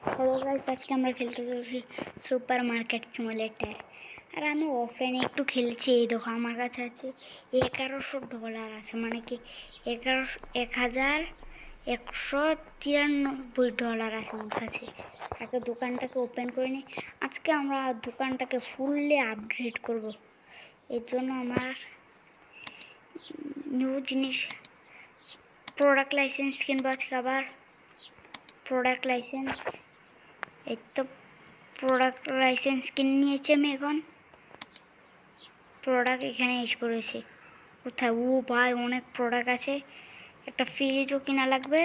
Hello guys, আজকে আমরা খেলতে চলেছি সুপার মার্কেট সিমুলেটর। আর আমি অফলাইনে একটু খেলেছি। এই দেখো আমার কাছে আছে $1100 আছে, মানে কি 1193 আছে আমার কাছে। আগে দোকানটাকে ওপেন করে নিই। আজকে আমরা দোকানটাকে ফুললি আপগ্রেড করব। এর জন্য আমার নিউ জিনিস প্রোডাক্ট লাইসেন্স কিনবো আজকে। আবার প্রোডাক্ট লাইসেন্স, এই তো প্রোডাক্ট লাইসেন্স কিনে নিয়েছি আমি। এখন প্রোডাক্ট এখানে এসে পড়েছে। কোথায়? ও ভাই, অনেক প্রোডাক্ট আছে। একটা ফ্রিজও কেনা লাগবে।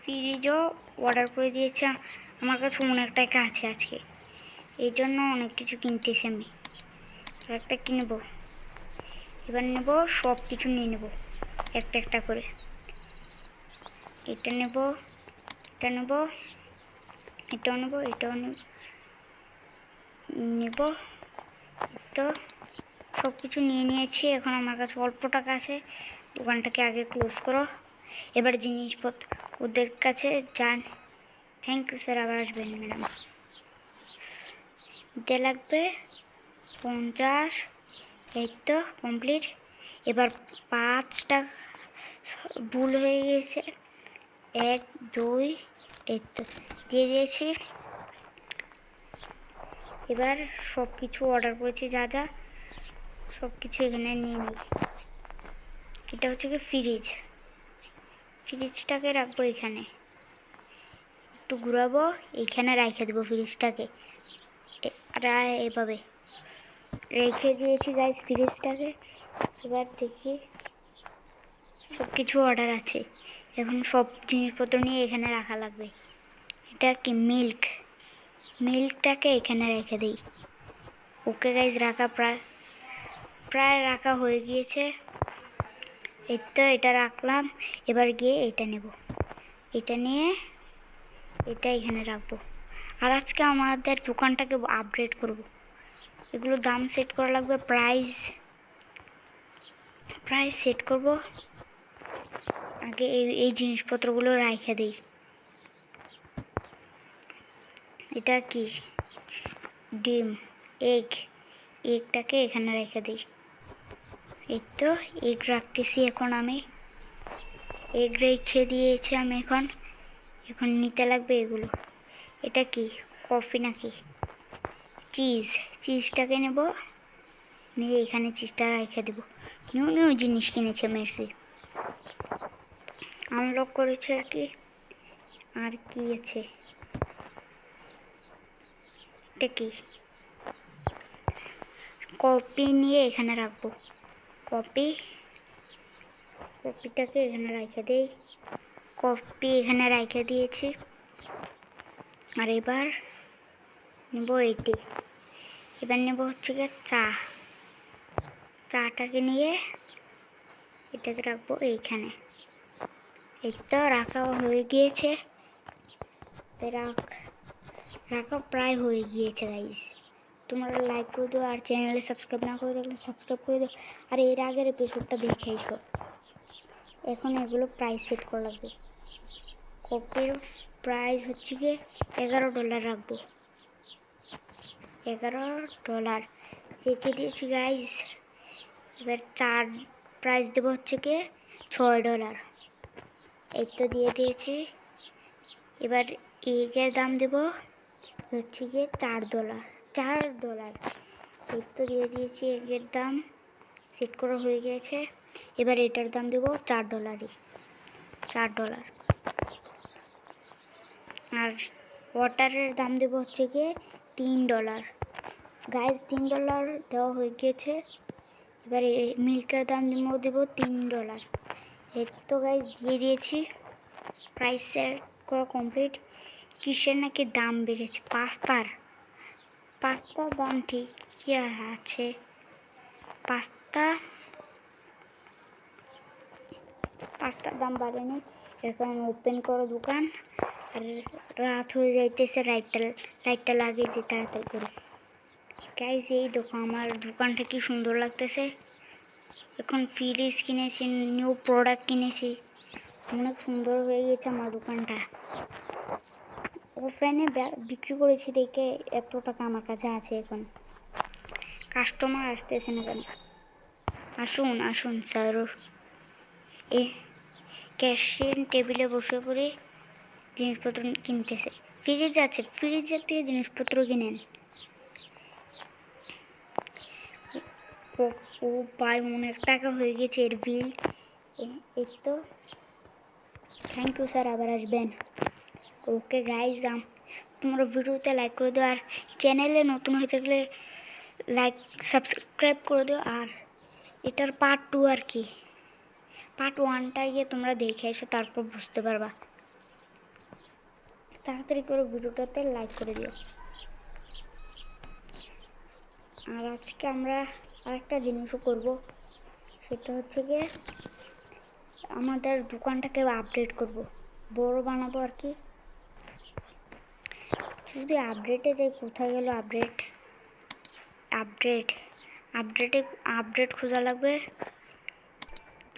ফ্রিজও অর্ডার করে দিয়েছি। আমার কাছে অনেক টাকা আছে আজকে, এই জন্য অনেক কিছু কিনতেছি আমি। আর একটা কিনবো, এবার নেব, সব কিছু নিয়ে নেব একটা একটা করে। এটা নেব, এটা নেব, এটাও নেব, এটাও নেব। তো সব কিছু নিয়ে নিয়েছি। এখন আমার কাছে অল্প টাকা আছে। দোকানটাকে আগে ক্লোজ করো। এবার জিনিসপত্র ওদের কাছে যান। থ্যাংক ইউ স্যার, আবার আসবেন ম্যাডাম। দিতে লাগবে 50। এই তো কমপ্লিট। এবার 5টা ভুল হয়ে গেছে। 1 2, এই তো দিয়ে দিয়েছি। এবার সব কিছু অর্ডার করেছি, যা যা সব কিছু এখানে নিয়ে নিই। এটা হচ্ছে কি ফ্রিজ। ফ্রিজটাকে রাখবো এখানে, একটু ঘুরাবো, এইখানে রেখে দেবো ফ্রিজটাকে। এভাবে রেখে দিয়েছি গাইস ফ্রিজটাকে। এবার দেখি সব কিছু অর্ডার আছে। এখন সব জিনিসপত্র নিয়ে এখানে রাখা লাগবে। এটা কি মিল্কটাকে এখানে রেখে দিই। ওকে গাইস, রাখা প্রায় রাখা হয়ে গিয়েছে। এই তো এটা রাখলাম। এবার গিয়ে এটা নেব, এটা নিয়ে এটা এখানে রাখবো। আর আজকে আমাদের দোকানটাকে আপগ্রেড করব। এগুলো দাম সেট করা লাগবে, প্রাইস সেট করব। আগে এই জিনিসপত্রগুলো রাখা দিই। এটা কি ডিম, এগটাকে এখানে রেখে দিই। এই তো এগ রাখতেছি এখন আমি। এগ রেখে দিয়েছি আমি। এখন নিতে লাগবে এগুলো। এটা কি কফি নাকি চিজটাকে নেব, নিয়ে এখানে চিজটা রেখে দেবো। নিউ জিনিস কিনেছি আমি আর কি, আনলক করেছে আর কি। আর কি আছে? এটা কি কপি নিয়ে এখানে রাখবো। কপিটাকে এখানে রেখে দেই। কপি এখানে রেখে দিয়েছি। আর এবার নেব এটি। এবার নেব হচ্ছে গিয়ে চাটাকে নিয়ে এটাকে রাখবো এইখানে। এই তো রাখা হয়ে গিয়েছে। রাখা প্রায় হয়ে গিয়েছে গাইস। তোমরা লাইক করে দিও, আর চ্যানেলে সাবস্ক্রাইব না করে থাকলে সাবস্ক্রাইব করে দিও। আর এর আগের এপিসোডটা দেখে এসো। এখন এগুলো প্রাইস সেট করা লাগবে। কপির প্রাইস হচ্ছে গিয়ে $11 রাখবো। $11 রেখে দিয়েছি গাইস। এবার প্রাইস দেবো হচ্ছে গিয়ে $6। এই তো দিয়ে দিয়েছি। এবার এগের দাম দেবো হচ্ছে গিয়ে $4। এই তো দিয়ে দিয়েছি। এগের দাম সেট করা হয়ে গিয়েছে। এবার এটার দাম দেবো $4। আর ওয়াটারের দাম দেবো হচ্ছে গিয়ে $3। গাইস $3 দেওয়া হয়ে গিয়েছে। এবার মিল্কের দাম দেবো $3। এই তো গাইস দিয়ে দিয়েছি। প্রাইস সেট করা কমপ্লিট। কিসের নাকি দাম বেড়েছে? পাস্তার দাম ঠিকই আছে। পাস্তার দাম বাড়েনি। এখন ওপেন করো দোকান। আর রাত হয়ে যাইতেছে, লাইটটা লাগিয়ে দিই তাড়াতাড়ি করে। গাইস এই দেখো আমার দোকানটা কি সুন্দর লাগতেছে। এখন ফ্রিজ কিনেছি, নিউ প্রোডাক্ট কিনেছি, অনেক সুন্দর হয়ে গেছে আমার দোকানটা। অফলাইনে বিক্রি করেছি দেখে এত টাকা আমার কাছে আছে এখন। কাস্টমার আসতেছে না কেন? আসুন আসুন স্যার। এ ক্যাশিয়ার টেবিলে বসে পড়ে জিনিসপত্র কিনতেছে। ফ্রিজ আছে, ফ্রিজের থেকে জিনিসপত্র কিনেন। ও ও প্রায় অনেক টাকা হয়ে গেছে এর বিল। এই তো থ্যাংক ইউ স্যার, আবার আসবেন। ওকে গাইজ, তোমরা ভিডিওতে লাইক করে দিও, আর চ্যানেলে নতুন হয়ে থাকলে লাইক সাবস্ক্রাইব করে দিও। আর এটার পার্ট 2 আর কি, পার্ট 1টা গিয়ে তোমরা দেখে এসো, তারপর বুঝতে পারবা। তাড়াতাড়ি করে ভিডিওটাতে লাইক করে দিও। আর আজকে আমরা আরেকটা জিনিসও করব, সেটা হচ্ছে গিয়ে আমাদের দোকানটাকে আপডেট করব, বড় বানাবো আর কি। যদি আপডেটে যাই, কোথায় গেল আপডেট? আপডেট খোঁজা লাগবে।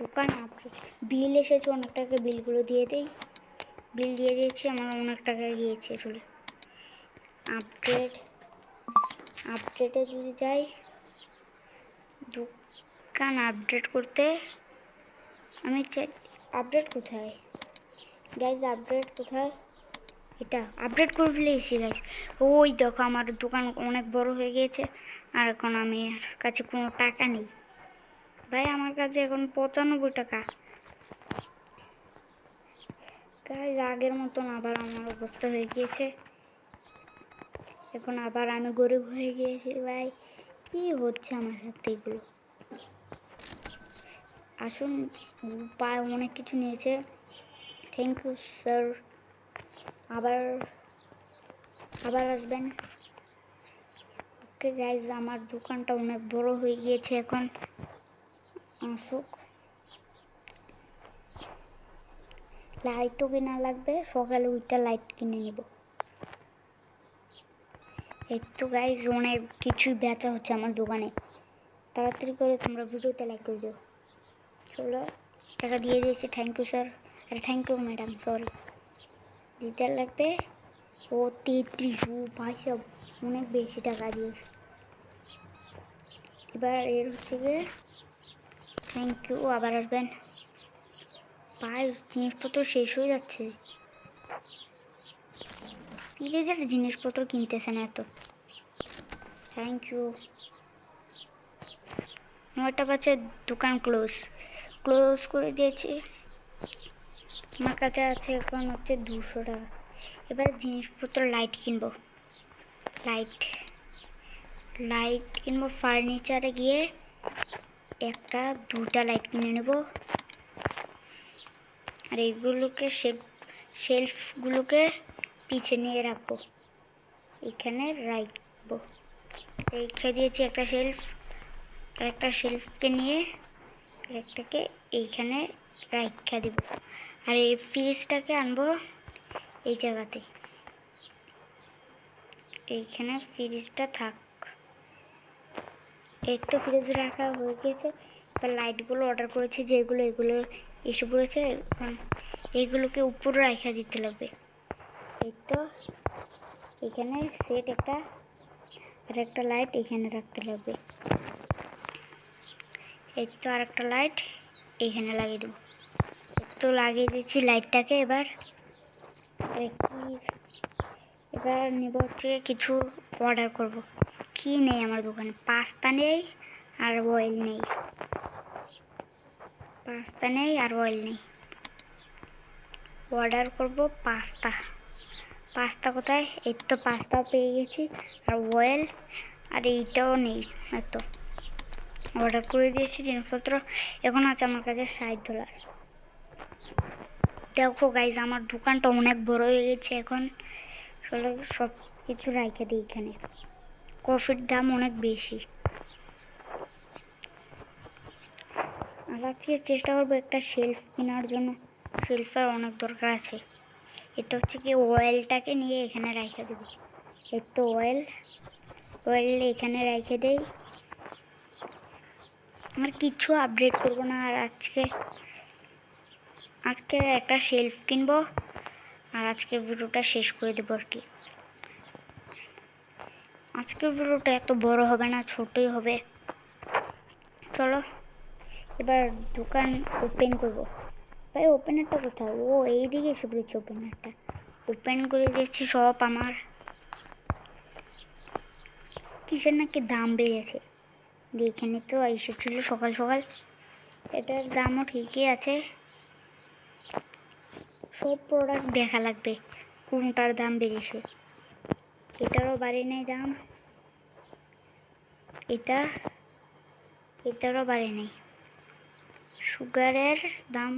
দোকান আপডেট, বিল এসেছে অনেক টাকা, বিলগুলো দিয়ে দেই। বিল দিয়ে দিয়েছি, আমার অনেক টাকা গিয়েছে চলে। আপডেটে যদি যাই, দোকান আপডেট করতে আমি চাই। আপডেট কোথায় গাইজ? আপডেট কোথায়? এটা আপডেট করে ফেলেছি গাইজ। ওই দেখো আমার দোকান অনেক বড় হয়ে গিয়েছে, আর এখন আমার কাছে কোনো টাকা নেই ভাই, আমার কাছে এখন 95 টাকা। গাইজ আগের মতন আবার আমার অবস্থা হয়ে গিয়েছে, এখন আবার আমি গরিব হয়ে গিয়েছি ভাই। কি হচ্ছে আমার সাথে এগুলো? আসুন, পায় অনেক কিছু নিয়েছে, থ্যাংক ইউ স্যার, আবার আসবেন। ওকে গাইজ, আমার দোকানটা অনেক বড় হয়ে গিয়েছে এখন, আসুক। লাইটও কেনা লাগবে, সকালে ওইটা লাইট কিনে নেব। এই তো গাইজ অনেক কিছুই বেচা হচ্ছে আমার দোকানে। তাড়াতাড়ি করে তোমরা ভিডিওতে লাইক করে দিও। চলো, টাকা দিয়ে দিয়েছি, থ্যাংক ইউ স্যার, আরে থ্যাংক ইউ ম্যাডাম, সরি। দিতে লাগবে ও 33, ও ভাই সব অনেক বেশি টাকা দিয়েছে। এবার এর হচ্ছে গিয়ে থ্যাংক ইউ, আবার আসবেন। ভাই জিনিসপত্র শেষ হয়ে যাচ্ছে, প্লিজের জিনিসপত্র কিনতেছে না এত। Thank you. 9টা বাজে, দোকান ক্লোজ করে দিয়েছি। আমার কাছে আছে এখন হচ্ছে 200 টাকা। এবার জিনিসপত্র লাইট কিনবো, লাইট কিনবো। ফার্নিচারে গিয়ে একটা 2টা লাইট কিনে নেব, আর এইগুলোকে শেলফগুলোকে পিছে নিয়ে রাখবো, এখানে রাখবো। রেখে দিয়েছি একটা শেলফ, আর একটা শেলফকে নিয়ে একটাকে এইখানে রাখা দিব। আর এই ফ্রিজটাকে আনবো এই জায়গাতে, এইখানে ফ্রিজটা থাক। এই তো ফ্রিজ রাখা হয়ে গেছে। এবার লাইটগুলো অর্ডার করেছি যেগুলো, এগুলো এসে পড়েছে। এখন এইগুলোকে উপরে রাখা দিতে লাগবে। এই তো এখানে সেট একটা, আর একটা লাইট এখানে রাখতে লাগবে। এই তো আর একটা লাইট এইখানে লাগিয়ে দেবো। তো লাগিয়ে দিচ্ছি লাইটটাকে। এবার নেব হচ্ছে কিছু অর্ডার করব। কি নেই আমার দোকানে? পাস্তা নেই আর অয়েল নেই, অর্ডার করব পাস্তা কোথায়? এই তো পাস্তাও পেয়ে গেছি, আর অয়েল আর এইটাও নেই। এত অর্ডার করে দিয়েছি জিনিসপত্র, এখন আছে আমার কাছে $60। দেখো গাইজ আমার দোকানটা অনেক বড় হয়ে গেছে এখন। আসলে সব কিছু রাখে দিই এখানে, কফির দাম অনেক বেশি। আর আজকে চেষ্টা করবো একটা শেলফ কেনার জন্য, শেলফের অনেক দরকার আছে। এটা হচ্ছে কি, অয়েলটাকে নিয়ে এখানে রেখে দেব। এই তো অয়েল এখানে রেখে দেই। আমার কিছু আপডেট করব না। আর আজকে একটা শেলফ কিনবো, আর আজকের ভিডিওটা শেষ করে দেবো আর কি। আজকের ভিডিওটা এত বড় হবে না, ছোটই হবে। চলো এবার দোকান ওপেন করব। ভাই ওপেনারটা কোথায়? ও এইদিকে এসে পড়েছে ওপেনারটা। ওপেন করে দিয়েছি সব। আমার কিসের নাকি দাম বেড়েছে এখানে তো এসেছিল সকাল সকাল। এটার দামও ঠিকই আছে। সব প্রোডাক্ট দেখা লাগবে কোনটার দাম বেড়েছে। এটারও বাড়ে নেই দাম, এটারও বাড়ে নেই। সুগারের দাম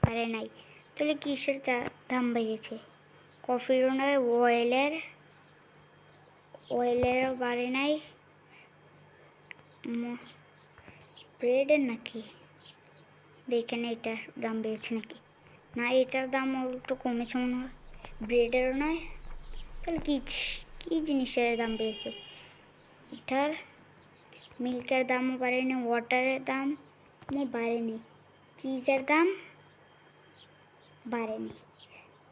বাড়ে নাই, তাহলে কিসের দাম বেড়েছে? কফিরও নয়, অয়েলেরও বাড়ে নাই। ব্রেডের নাকি দেখেন এটার দাম বেড়েছে নাকি? না, এটার দাম একটু কমেছে মনে হয়। ব্রেডেরও নয়, তাহলে কী জিনিসের দাম বেড়েছে? এটার মিল্কের দামও বাড়েনি, ওয়াটারের দামও বাড়েনি, চিজের দাম বাড়েনি।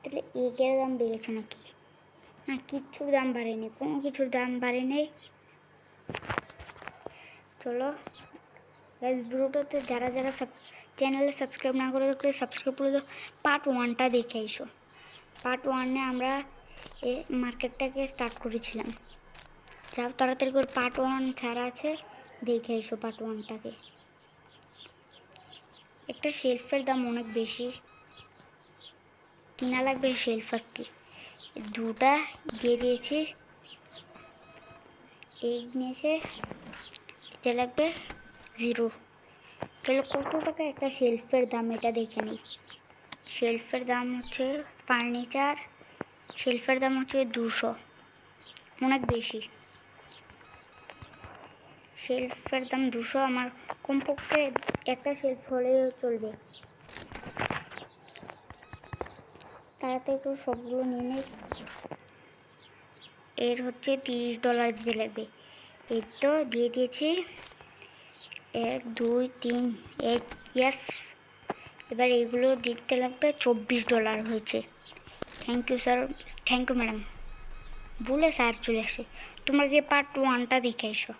তাহলে এগের দাম বেড়েছে নাকি? না, কিচ্ছুর দাম বাড়েনি, কোনো কিছুর দাম বাড়েনি। চলো গাইস, ভিডিওটাতে যারা যারা চ্যানেলে সাবস্ক্রাইব না করে থাকলে সাবস্ক্রাইব করে দাও। পার্ট 1টা দেখে এসো। পার্ট 1-এ আমরা এই মার্কেটটাকে স্টার্ট করেছিলাম। যাও তাড়াতাড়ি করে পার্ট 1 ছাড়া আছে, দেখে এসো পার্ট 1টাকে। একটা শেলফের দাম অনেক বেশি, কিনা লাগবে শেলফ আর কি। 2টা দিয়ে দিয়েছি, এগ নিয়েছে, দিতে লাগবে 0। তাহলে কত টাকা একটা শেলফের দাম এটা দেখে নিই। শেলফের দাম হচ্ছে ফার্নিচার, শেলফের দাম হচ্ছে 200, অনেক বেশি। শেলফের দাম 200, আমার কমপক্ষে একটা শেলফ হলেও চলবে। তাড়াতাড়ি করে সবগুলো নিয়ে নেই। এর হচ্ছে $30 দিতে লাগবে। এই তো দিয়ে দিয়েছি, 1 2 3 ইয়েস। এবার এইগুলো দিতে লাগবে $24 হয়েছে। Thank you sir, thank you madam বলে স্যার চলে আসে। তোমরা গিয়ে পার্ট 1টা দেখে এসো,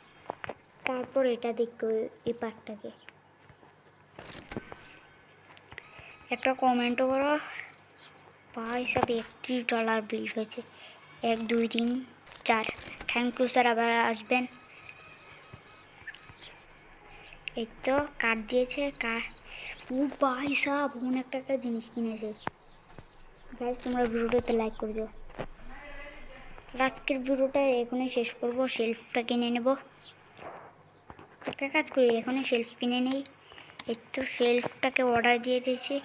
তারপর এটা দেখো এই পার্টটাকে। একটা কমেন্টও করো। ভাই সব $31 বিল হয়েছে। 1 2 3 4। থ্যাংক ইউ স্যার, আবার আসবেন। এই তো কার্ড দিয়েছে, ও ভাই সাহেব অনেক টাকার জিনিস কিনেছে। গাইজ তোমরা ভিডিওটাতে লাইক করে দিও। আজকের ভিডিওটা এখনই শেষ করব, শেলফটা কিনে নেব। একটা কাজ করি, এখনই শেলফ কিনে নিই। এই তো শেলফটাকে অর্ডার দিয়ে দিয়েছি,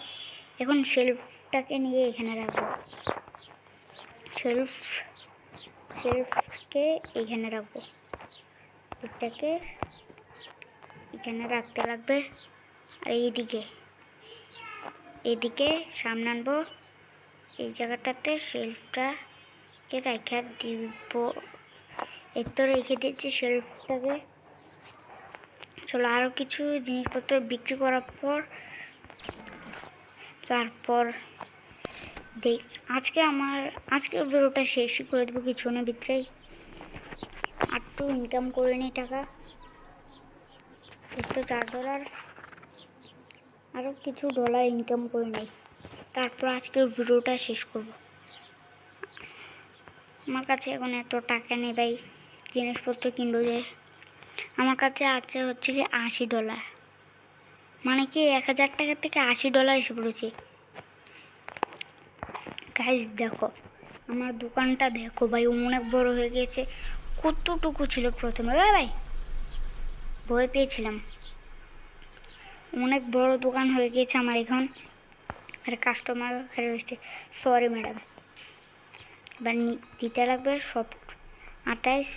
এখন শেলফটাকে নিয়ে এখানে রাখবো। শেলফকে এখানে রাখবো, এটাকে এখানে রাখতে লাগবে। আর এইদিকে সামনে আনবো, এই জায়গাটাতে শেলফটাকে রেখে দিব। এই তো রেখে দিচ্ছি শেলফটাকে। চলো আরও কিছু জিনিসপত্র বিক্রি করার পর তারপর আজকের ভিডিওটা শেষ করে দেবো কিছুক্ষণের ভিতরেই। একটু ইনকাম করে নিই টাকা। তো $4, আরও কিছু ডলার ইনকাম করে নেই, তারপর আজকের ভিডিওটা শেষ করব। আমার কাছে এখন এত টাকা নেই ভাই, জিনিসপত্র কিনবো যে। আমার কাছে আছে হচ্ছে কি $80, মানে কি 1000 টাকা থেকে $80 এসে পড়েছে। গাইজ দেখো আমার দোকানটা দেখো ভাই, অনেক বড় হয়ে গেছে। কতটুকু ছিল প্রথমে ভাই, ভয় পেয়েছিলাম। অনেক বড় দোকান হয়ে গেছে আমার এখন। আর কাস্টমার খালি রয়েছে, সরি ম্যাডাম। এবার দিতে লাগবে সব 28।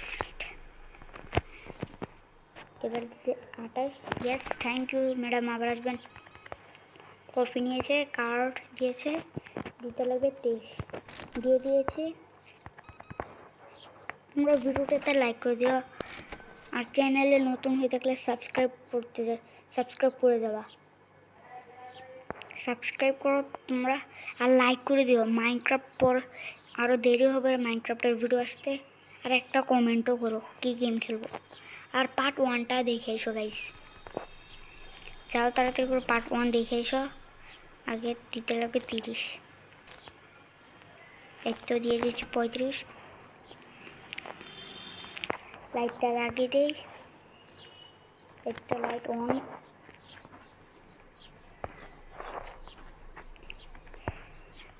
এবার 28, ইয়েস থ্যাংক ইউ ম্যাডাম, আবার আসবেন। কফি নিয়েছে, কার্ড দিয়েছে, দিতে লাগবে 23, দিয়ে দিয়েছি। তোমরা ভিডিওটাতে লাইক করে দিও, আর চ্যানেলে নতুন হয়ে থাকলে সাবস্ক্রাইব করে যাবা। সাবস্ক্রাইব করো তোমরা, আর লাইক করে দিও। মাইনক্রাফট পর আরও দেরি হবে মাইনক্রাফটের ভিডিও আসতে। আর একটা কমেন্টও করো কী গেম খেলবো। আর পার্ট 1টা দেখে এসো গাইস, যাও তাড়াতাড়ি করে পার্ট 1 দেখে এসো। আগে দিতে লাগবে 30, এই তো দিয়ে দিয়েছি 35। লাইটটা লাগিয়ে দেই, এই তো লাইট অন।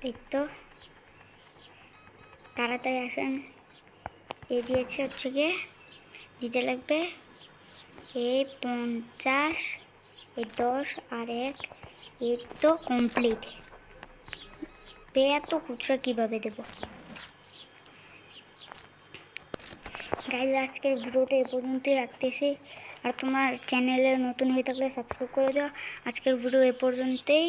এই তো তাড়াতাড়ি আসেন। এ দিয়েছে হচ্ছে গিয়ে দিতে লাগবে এই 50, এই 10 আর 1, এই তো কমপ্লিট। এত খুচরা কীভাবে দেবো গাইজ? আজকের ভিডিওটা এ পর্যন্তই রাখতেছি। আর তোমার চ্যানেলে নতুন হয়ে থাকলে সাবস্ক্রাইব করে দাও। আজকের ভিডিও এ পর্যন্তই।